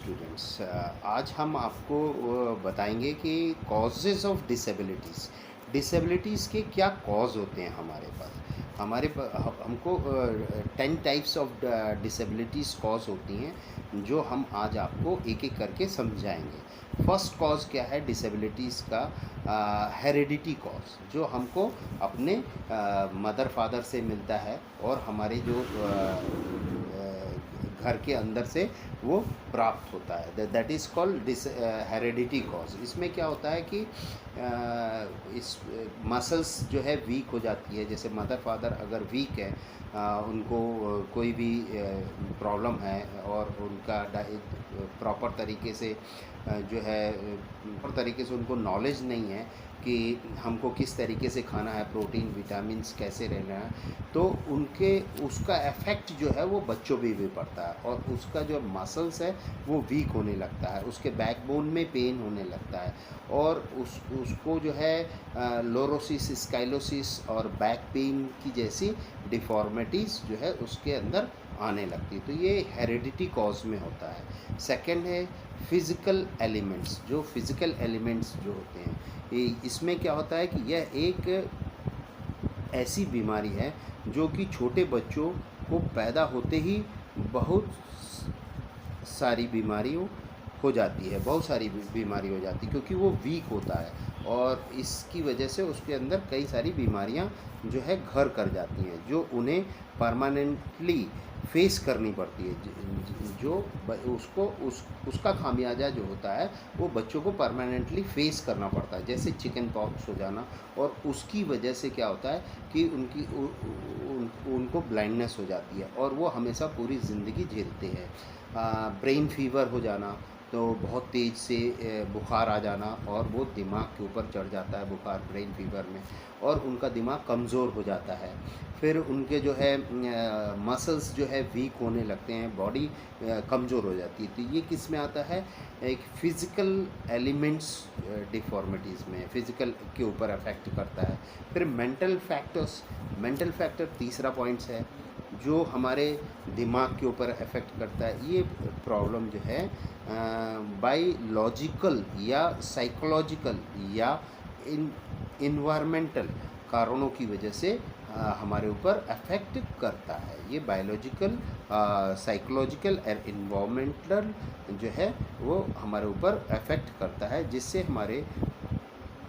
Students, आज हम आपको बताएंगे कि कॉजेज़ ऑफ डिसेबिलिटीज़ के क्या कॉज होते हैं हमारे पास। हमको 10 टाइप्स ऑफ डिसेबिलिटीज़ कॉज होती हैं जो हम आज आपको एक एक करके समझाएंगे। फर्स्ट कॉज क्या है डिसेबिलिटीज़ का? हेरिडिटी कॉज, जो हमको अपने मदर फादर से मिलता है और हमारे जो घर के अंदर से वो प्राप्त होता है। That is called heredity cause. इसमें क्या होता है कि इस मसल्स जो है वीक हो जाती है। जैसे मदर फादर अगर वीक है, उनको कोई भी प्रॉब्लम है और उनका प्रॉपर तरीके से जो है प्रॉपर तरीके से उनको नॉलेज नहीं है कि हमको किस तरीके से खाना है, प्रोटीन विटामिन्स कैसे रहना है, तो उनके उसका इफ़ेक्ट जो है वो बच्चों पे भी पड़ता है और उसका जो मसल्स है वो वीक होने लगता है, उसके बैकबोन में पेन होने लगता है और उसको जो है लोरोसिस, स्काइलोसिस और बैक पेन की जैसी डिफॉर्मिटीज़ जो है उसके अंदर आने लगती है। तो ये हेरिडिटी कॉज में होता है। सेकंड है फिज़िकल एलिमेंट्स। जो फिज़िकल एलिमेंट्स जो होते हैं, इसमें क्या होता है कि यह एक ऐसी बीमारी है जो कि छोटे बच्चों को पैदा होते ही बहुत सारी बीमारियों हो जाती है, बहुत सारी बीमारी हो जाती है, क्योंकि वो वीक होता है और इसकी वजह से उसके अंदर कई सारी बीमारियां जो है घर कर जाती हैं, जो उन्हें परमानेंटली फेस करनी पड़ती है। जो उसका खामियाजा जो होता है वो बच्चों को परमानेंटली फेस करना पड़ता है। जैसे चिकन पॉक्स हो जाना, और उसकी वजह से क्या होता है कि उनको ब्लाइंडनेस हो जाती है और वो हमेशा पूरी ज़िंदगी झेलते हैं। ब्रेन फीवर हो जाना, तो बहुत तेज़ से बुखार आ जाना और वो दिमाग के ऊपर चढ़ जाता है बुखार ब्रेन फीवर में, और उनका दिमाग कमज़ोर हो जाता है। फिर उनके जो है मसल्स जो है वीक होने लगते हैं, बॉडी कमज़ोर हो जाती है। तो ये किस में आता है? एक फ़िज़िकल एलिमेंट्स डिफ़ॉर्मिटीज़ में, फ़िज़िकल के ऊपर अफेक्ट करता है। फिर मेंटल फैक्टर तीसरा पॉइंट्स है जो हमारे दिमाग के ऊपर अफेक्ट करता है। ये प्रॉब्लम जो है बायोलॉजिकल या साइकोलॉजिकल या इन्वायरमेंटल कारणों की वजह से हमारे ऊपर अफेक्ट करता है। ये बायोलॉजिकल, साइकोलॉजिकल और इन्वायरमेंटल जो है वो हमारे ऊपर अफेक्ट करता है, जिससे हमारे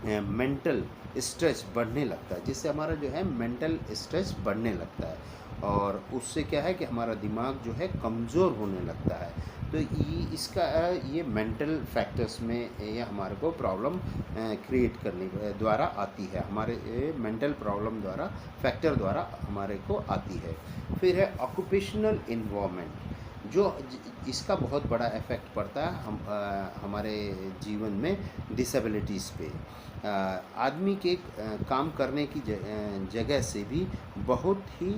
मेंटल स्ट्रेस बढ़ने लगता है, जिससे हमारा जो है मेंटल स्ट्रेस बढ़ने लगता है और उससे क्या है कि हमारा दिमाग जो है कमज़ोर होने लगता है। तो ये मेंटल फैक्टर्स में ये हमारे को प्रॉब्लम क्रिएट करने द्वारा आती है, हमारे मेंटल प्रॉब्लम द्वारा, फैक्टर द्वारा हमारे को आती है। फिर है ऑक्यूपेशनल इन्वायरमेंट, जो इसका बहुत बड़ा इफ़ेक्ट पड़ता है हमारे जीवन में डिसेबिलिटीज़ पे। आदमी के काम करने की जगह से भी बहुत ही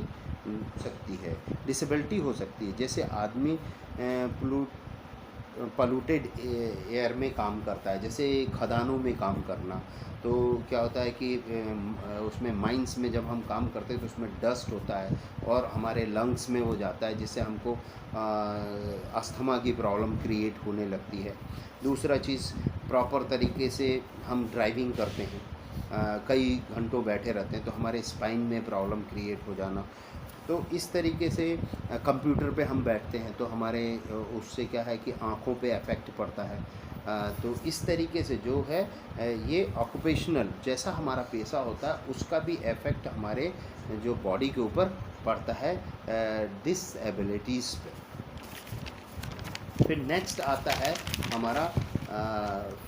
सकती है, डिसेबिलिटी हो सकती है। जैसे आदमी पॉल्यूटेड एयर में काम करता है, जैसे खदानों में काम करना, तो क्या होता है कि उसमें माइंस में जब हम काम करते हैं तो उसमें डस्ट होता है और हमारे लंग्स में हो जाता है, जिससे हमको अस्थमा की प्रॉब्लम क्रिएट होने लगती है। दूसरा चीज़, प्रॉपर तरीके से हम ड्राइविंग करते हैं, कई घंटों बैठे रहते हैं तो हमारे स्पाइन में प्रॉब्लम क्रिएट हो जाना। तो इस तरीके से कंप्यूटर पे हम बैठते हैं तो हमारे उससे क्या है कि आँखों पे अफेक्ट पड़ता है। तो इस तरीके से जो है ये ऑक्यूपेशनल जैसा हमारा पेशा होता है उसका भी इफ़ेक्ट हमारे जो बॉडी के ऊपर पड़ता है डिसेबिलिटीज़ पे। फिर नेक्स्ट आता है हमारा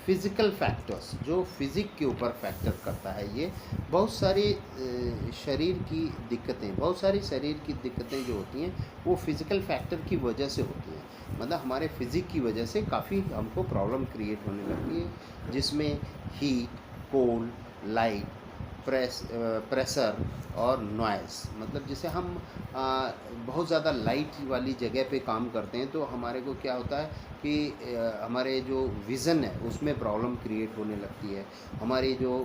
फिज़िकल फैक्टर्स, जो फिज़िक के ऊपर फैक्टर करता है। ये बहुत सारी शरीर की दिक्कतें जो होती हैं वो फिज़िकल फैक्टर की वजह से होती हैं। मतलब हमारे फिज़िक की वजह से काफ़ी हमको प्रॉब्लम क्रिएट होने लगती है, जिसमें हीट, कोल्ड, लाइट, प्रेशर और नॉइज़। मतलब जैसे हम बहुत ज़्यादा लाइट वाली जगह पे काम करते हैं तो हमारे को क्या होता है कि हमारे जो विज़न है उसमें प्रॉब्लम क्रिएट होने लगती है। हमारी जो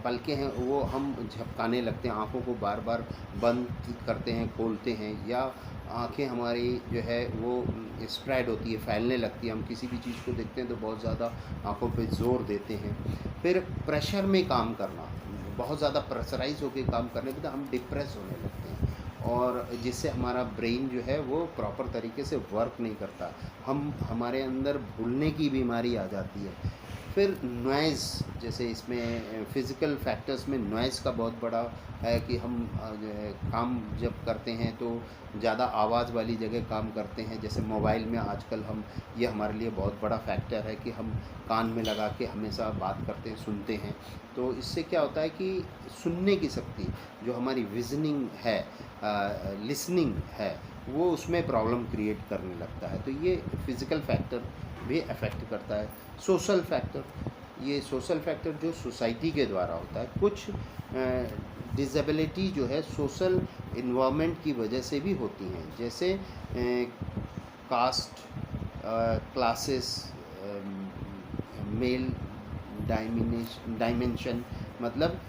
पलकें हैं वो हम झपकाने लगते हैं, आँखों को बार बार बंद करते हैं, खोलते हैं, या आँखें हमारी जो है वो स्प्रेड होती है, फैलने लगती है। हम किसी भी चीज़ को देखते हैं तो बहुत ज़्यादा आँखों पे ज़ोर देते हैं। फिर प्रेशर में काम करना, बहुत ज़्यादा प्रेशराइज़ होके काम करने पे तो हम डिप्रेस होने लगते हैं, और जिससे हमारा ब्रेन जो है वो प्रॉपर तरीके से वर्क नहीं करता। हमारे अंदर भूलने की बीमारी आ जाती है। फिर नॉइज़, जैसे इसमें फ़िज़िकल फैक्टर्स में नॉइज़ का बहुत बड़ा है कि हम जो है काम जब करते हैं तो ज़्यादा आवाज़ वाली जगह काम करते हैं। जैसे मोबाइल में आजकल हम, ये हमारे लिए बहुत बड़ा फैक्टर है कि हम कान में लगा के हमेशा बात करते हैं, सुनते हैं। तो इससे क्या होता है कि सुनने की शक्ति, जो हमारी विज़निंग है, लिसनिंग है, वो उसमें प्रॉब्लम क्रिएट करने लगता है। तो ये फ़िज़िकल फैक्टर भी अफेक्ट करता है। सोशल फैक्टर, ये सोशल फैक्टर जो सोसाइटी के द्वारा होता है। कुछ डिसेबिलिटी जो है सोशल इन्वायरमेंट की वजह से भी होती हैं, जैसे कास्ट, क्लासेस, मेल डायमेंशन, मतलब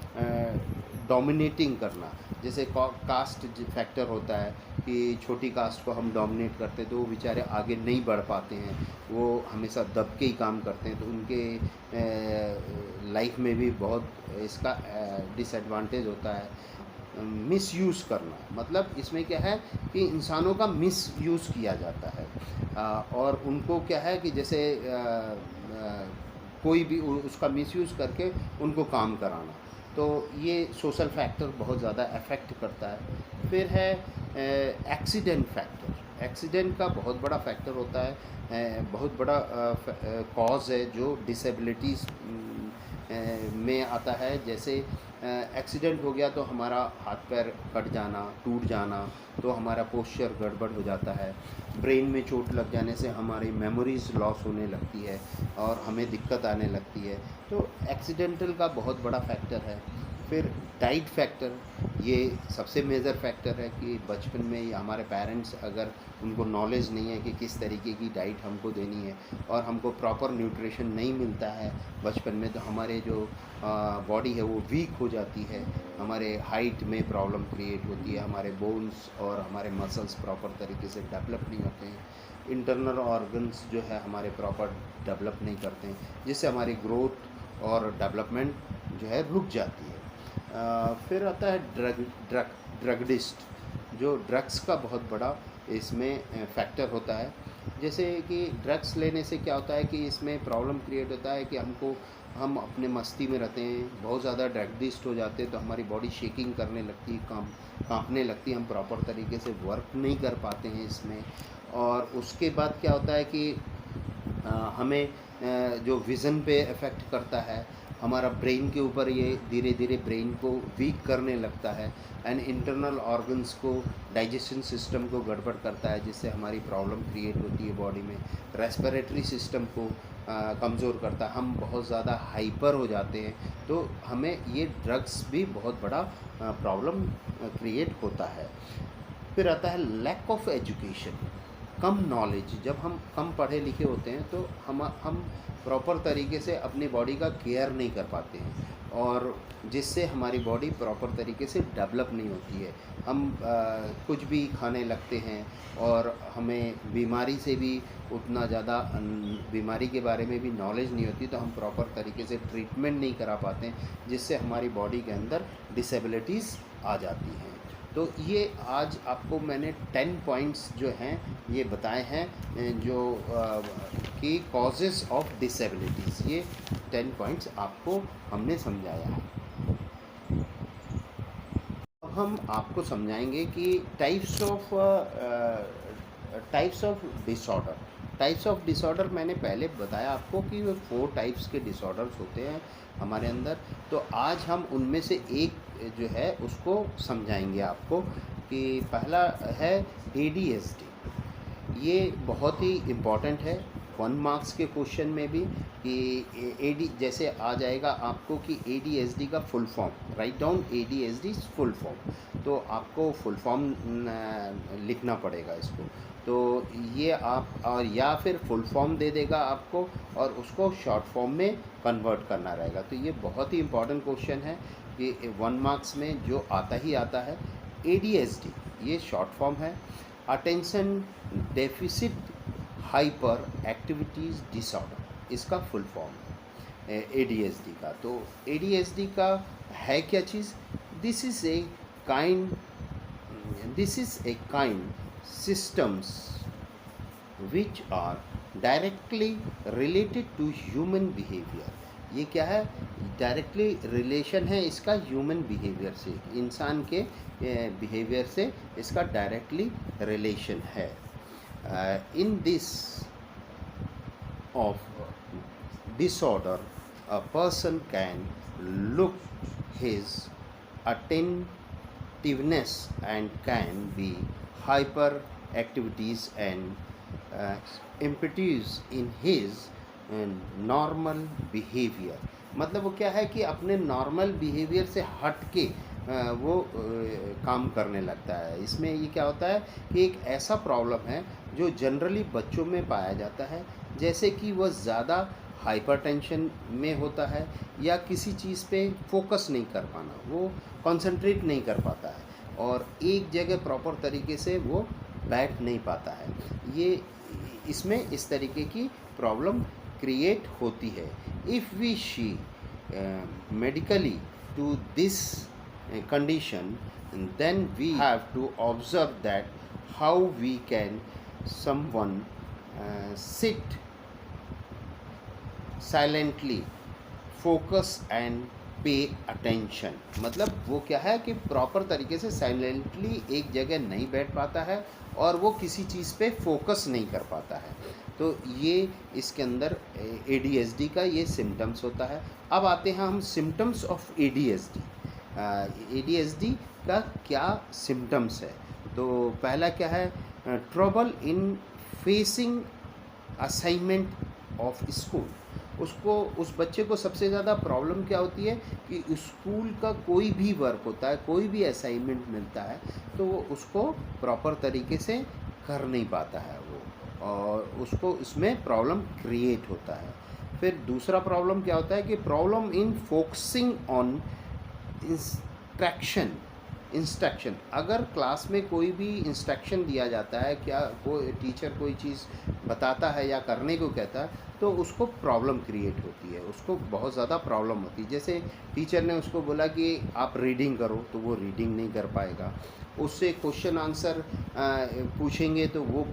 डोमिनेटिंग करना। जैसे कास्ट फैक्टर होता है कि छोटी कास्ट को हम डोमिनेट करते हैं तो वो बेचारे आगे नहीं बढ़ पाते हैं, वो हमेशा दब के ही काम करते हैं, तो उनके लाइफ में भी बहुत इसका डिसएडवांटेज होता है। मिसयूज़ करना, मतलब इसमें क्या है कि इंसानों का मिसयूज़ किया जाता है, और उनको क्या है कि जैसे कोई भी उसका मिसयूज़ करके उनको काम कराना। तो ये सोशल फैक्टर बहुत ज़्यादा अफेक्ट करता है। फिर है एक्सीडेंट फैक्टर। एक्सीडेंट का बहुत बड़ा फैक्टर होता है, बहुत बड़ा कॉज है जो डिसेबिलिटीज़ में आता है। जैसे एक्सीडेंट हो गया तो हमारा हाथ पैर कट जाना, टूट जाना, तो हमारा पोस्चर गड़बड़ हो जाता है। ब्रेन में चोट लग जाने से हमारी मेमोरीज़ लॉस होने लगती है और हमें दिक्कत आने लगती है। तो एक्सीडेंटल का बहुत बड़ा फैक्टर है। फिर डाइट फैक्टर, ये सबसे मेजर फैक्टर है कि बचपन में ही हमारे पेरेंट्स, अगर उनको नॉलेज नहीं है कि किस तरीके की डाइट हमको देनी है और हमको प्रॉपर न्यूट्रिशन नहीं मिलता है बचपन में, तो हमारे जो बॉडी है वो वीक हो जाती है, हमारे हाइट में प्रॉब्लम क्रिएट होती है, हमारे बोन्स और हमारे मसल्स प्रॉपर तरीके से डेवलप नहीं होते हैं, इंटरनल ऑर्गन्स जो है हमारे प्रॉपर डेवलप नहीं करते हैं, जिससे हमारी ग्रोथ और डेवलपमेंट जो है रुक जाती है। फिर आता है ड्रगिस्ट, जो ड्रग्स का बहुत बड़ा इसमें फैक्टर होता है। जैसे कि ड्रग्स लेने से क्या होता है कि इसमें प्रॉब्लम क्रिएट होता है कि हम अपने मस्ती में रहते हैं, बहुत ज़्यादा ड्रगिस्ट हो जाते हैं तो हमारी बॉडी शेकिंग करने लगती है, कांपने लगती है, हम प्रॉपर तरीके से वर्क नहीं कर पाते हैं इसमें। और उसके बाद क्या होता है कि हमें जो विज़न पे इफ़ेक्ट करता है, हमारा ब्रेन के ऊपर ये धीरे धीरे ब्रेन को वीक करने लगता है, एंड इंटरनल ऑर्गन्स को, डाइजेशन सिस्टम को गड़बड़ करता है, जिससे हमारी प्रॉब्लम क्रिएट होती है बॉडी में। रेस्पिरेटरी सिस्टम को कमज़ोर करता है, हम बहुत ज़्यादा हाइपर हो जाते हैं, तो हमें ये ड्रग्स भी बहुत बड़ा प्रॉब्लम क्रिएट होता है। फिर आता है लैक ऑफ एजुकेशन, कम नॉलेज। जब हम कम पढ़े लिखे होते हैं तो हम प्रॉपर तरीके से अपनी बॉडी का केयर नहीं कर पाते हैं, और जिससे हमारी बॉडी प्रॉपर तरीके से डेवलप नहीं होती है। हम कुछ भी खाने लगते हैं और हमें बीमारी से भी उतना ज़्यादा बीमारी के बारे में भी नॉलेज नहीं होती, तो हम प्रॉपर तरीके से ट्रीटमेंट नहीं करा पाते हैं, जिससे हमारी बॉडी के अंदर डिसेबिलिटीज़ आ जाती हैं। तो ये आज आपको मैंने 10 पॉइंट्स जो हैं ये बताए हैं, जो कि कॉजेज़ ऑफ डिसेबिलिटीज़, ये 10 पॉइंट्स आपको हमने समझाया है। अब हम आपको समझाएंगे कि टाइप्स ऑफ डिसऑर्डर मैंने पहले बताया आपको कि वो 4 टाइप्स के डिसऑर्डर्स होते हैं हमारे अंदर। तो आज हम उनमें से एक जो है उसको समझाएंगे आपको, कि पहला है ADHD। ये बहुत ही इम्पॉर्टेंट है 1 मार्क्स के क्वेश्चन में भी, कि जैसे आ जाएगा आपको कि ADHD का full form, write down ADHD full form, तो आपको फुल फॉर्म लिखना पड़ेगा इसको। तो ये आप, और या फिर फुल फॉर्म दे देगा आपको और उसको शॉर्ट फॉर्म में कन्वर्ट करना रहेगा। तो ये बहुत ही इम्पॉर्टेंट क्वेश्चन है कि 1 मार्क्स में जो आता ही आता है। ADHD ये शॉर्ट फॉर्म है, attention deficit hyper activities disorder, इसका फुल फॉर्म है ADHD का। तो ADHD का है क्या चीज़? This is a kind systems which are directly related to human behavior। ये क्या है? डायरेक्टली रिलेशन है इसका ह्यूमन बिहेवियर से, इंसान के बिहेवियर से इसका डायरेक्टली रिलेशन है। In this of disorder, a person can look his attentiveness and can be hyper activities and impetus in his normal behaviour. मतलब वो क्या है कि अपने नॉर्मल बिहेवियर से हट के वो काम करने लगता है। इसमें ये क्या होता है कि एक ऐसा प्रॉब्लम है जो जनरली बच्चों में पाया जाता है, जैसे कि वह ज़्यादा हाइपरटेंशन में होता है या किसी चीज़ पे फोकस नहीं कर पाना, वो कंसंट्रेट नहीं कर पाता है और एक जगह प्रॉपर तरीके से वो बैठ नहीं पाता है। ये इसमें इस तरीके की प्रॉब्लम क्रिएट होती है। If we she medically to this condition, then we have to observe that how we can someone sit silently, focus and pay attention. मतलब वो क्या है कि प्रॉपर तरीके से साइलेंटली एक जगह नहीं बैठ पाता है और वो किसी चीज़ पे फोकस नहीं कर पाता है। तो ये इसके अंदर ADHD का ये सिम्टम्स होता है। अब आते हैं हम सिम्टम्स ऑफ ADHD। ADHD का क्या सिम्टम्स है? तो पहला क्या है? Trouble in facing assignment of school. उसको, उस बच्चे को सबसे ज़्यादा प्रॉब्लम क्या होती है कि स्कूल का कोई भी वर्क होता है, कोई भी असाइनमेंट मिलता है तो वो उसको प्रॉपर तरीके से कर नहीं पाता है वो, और उसको इसमें प्रॉब्लम क्रिएट होता है। फिर दूसरा प्रॉब्लम क्या होता है कि problem in focusing on instruction. अगर क्लास में कोई भी इंस्ट्रक्शन दिया जाता है, क्या कोई टीचर कोई चीज़ बताता है या करने को कहता है तो उसको प्रॉब्लम क्रिएट होती है, उसको बहुत ज़्यादा प्रॉब्लम होती है। जैसे टीचर ने उसको बोला कि आप रीडिंग करो तो वो रीडिंग नहीं कर पाएगा, उससे क्वेश्चन आंसर पूछेंगे तो वो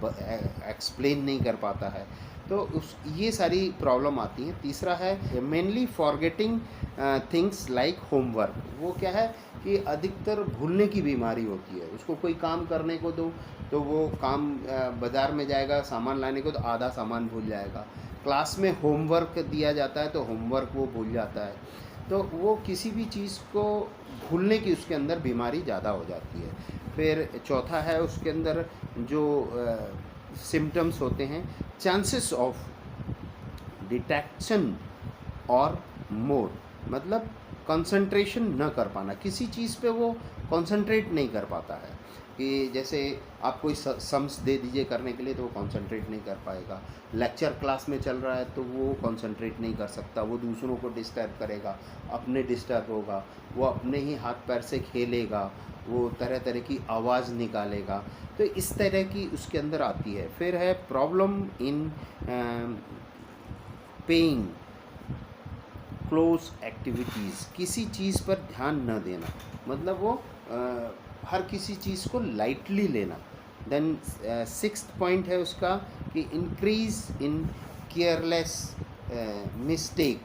एक्सप्लेन नहीं कर पाता है। तो ये सारी प्रॉब्लम आती हैं। तीसरा है mainly forgetting things like homework. वो क्या है कि अधिकतर भूलने की बीमारी होती है। उसको कोई काम करने को दो तो वो काम, बाज़ार में जाएगा सामान लाने को तो आधा सामान भूल जाएगा। क्लास में होमवर्क दिया जाता है तो होमवर्क वो भूल जाता है। तो वो किसी भी चीज़ को भूलने की उसके अंदर बीमारी ज़्यादा हो जाती है। फिर चौथा है उसके अंदर जो सिम्टम्स होते हैं, चांसेस ऑफ डिटेक्शन और मोड। मतलब कंसंट्रेशन न कर पाना, किसी चीज़ पे वो कंसंट्रेट नहीं कर पाता है। कि जैसे आप कोई सम्स दे दीजिए करने के लिए तो वो कंसंट्रेट नहीं कर पाएगा। लेक्चर क्लास में चल रहा है तो वो कंसंट्रेट नहीं कर सकता, वो दूसरों को डिस्टर्ब करेगा, अपने डिस्टर्ब होगा, वो अपने ही हाथ पैर से खेलेगा, वो तरह तरह की आवाज़ निकालेगा। तो इस तरह की उसके अंदर आती है। फिर है problem in paying close activities. किसी चीज़ पर ध्यान न देना, मतलब वो हर किसी चीज़ को लाइटली लेना। देन सिक्स्थ पॉइंट है उसका कि इंक्रीज इन केयरलेस मिस्टेक।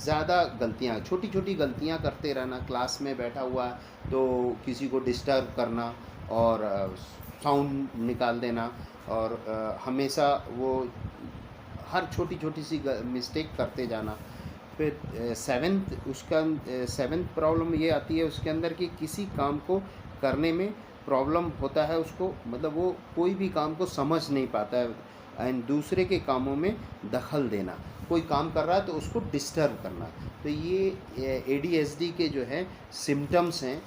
ज़्यादा गलतियाँ, छोटी छोटी गलतियाँ करते रहना। क्लास में बैठा हुआ तो किसी को डिस्टर्ब करना और साउंड निकाल देना और हमेशा वो हर छोटी छोटी सी मिस्टेक करते जाना। फिर सेवेंथ प्रॉब्लम ये आती है उसके अंदर कि किसी काम को करने में प्रॉब्लम होता है उसको, मतलब वो कोई भी काम को समझ नहीं पाता है एंड दूसरे के कामों में दखल देना। कोई काम कर रहा है तो उसको डिस्टर्ब करना। तो ये ADHD के जो है सिम्टम्स हैं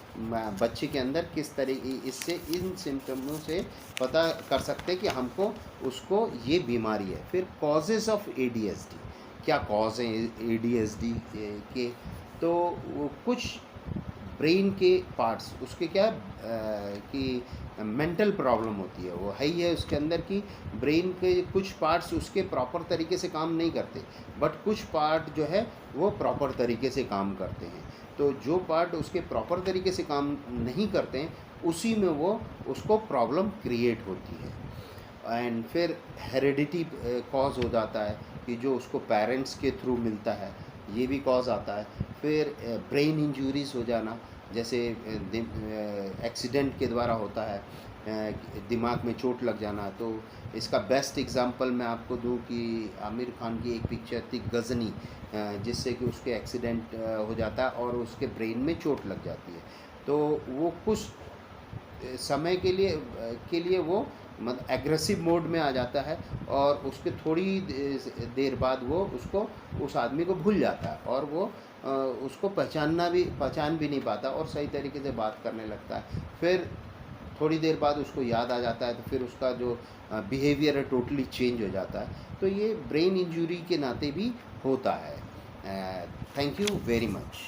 बच्चे के अंदर। किस तरीके इससे, इन सिम्टमों से पता कर सकते हैं कि हमको उसको ये बीमारी है। फिर कॉजेज़ ऑफ ADHD, क्या कॉज हैं ADHD के? तो कुछ ब्रेन के पार्ट्स उसके क्या कि मेंटल प्रॉब्लम होती है, वो है ही है उसके अंदर की ब्रेन के कुछ पार्ट्स उसके प्रॉपर तरीके से काम नहीं करते, बट कुछ पार्ट जो है वो प्रॉपर तरीके से काम करते हैं। तो जो पार्ट उसके प्रॉपर तरीके से काम नहीं करते हैं उसी में वो उसको प्रॉब्लम क्रिएट होती है। एंड फिर हेरिडिटी कॉज हो जाता है कि जो उसको पेरेंट्स के थ्रू मिलता है, ये भी कॉज आता है। फिर ब्रेन इंजरीज हो जाना, जैसे एक्सीडेंट के द्वारा होता है, दिमाग में चोट लग जाना। तो इसका बेस्ट एग्जांपल मैं आपको दूं कि आमिर खान की एक पिक्चर थी गजनी, जिससे कि उसके एक्सीडेंट हो जाता है और उसके ब्रेन में चोट लग जाती है। तो वो कुछ समय के लिए वो मतलब एग्रेसिव मोड में आ जाता है और उसके थोड़ी देर बाद वो उसको उस आदमी को भूल जाता है और वो उसको पहचान भी नहीं पाता और सही तरीके से बात करने लगता है। फिर थोड़ी देर बाद उसको याद आ जाता है तो फिर उसका जो बिहेवियर है टोटली चेंज हो जाता है। तो ये ब्रेन इंजरी के नाते भी होता है। Thank you very much.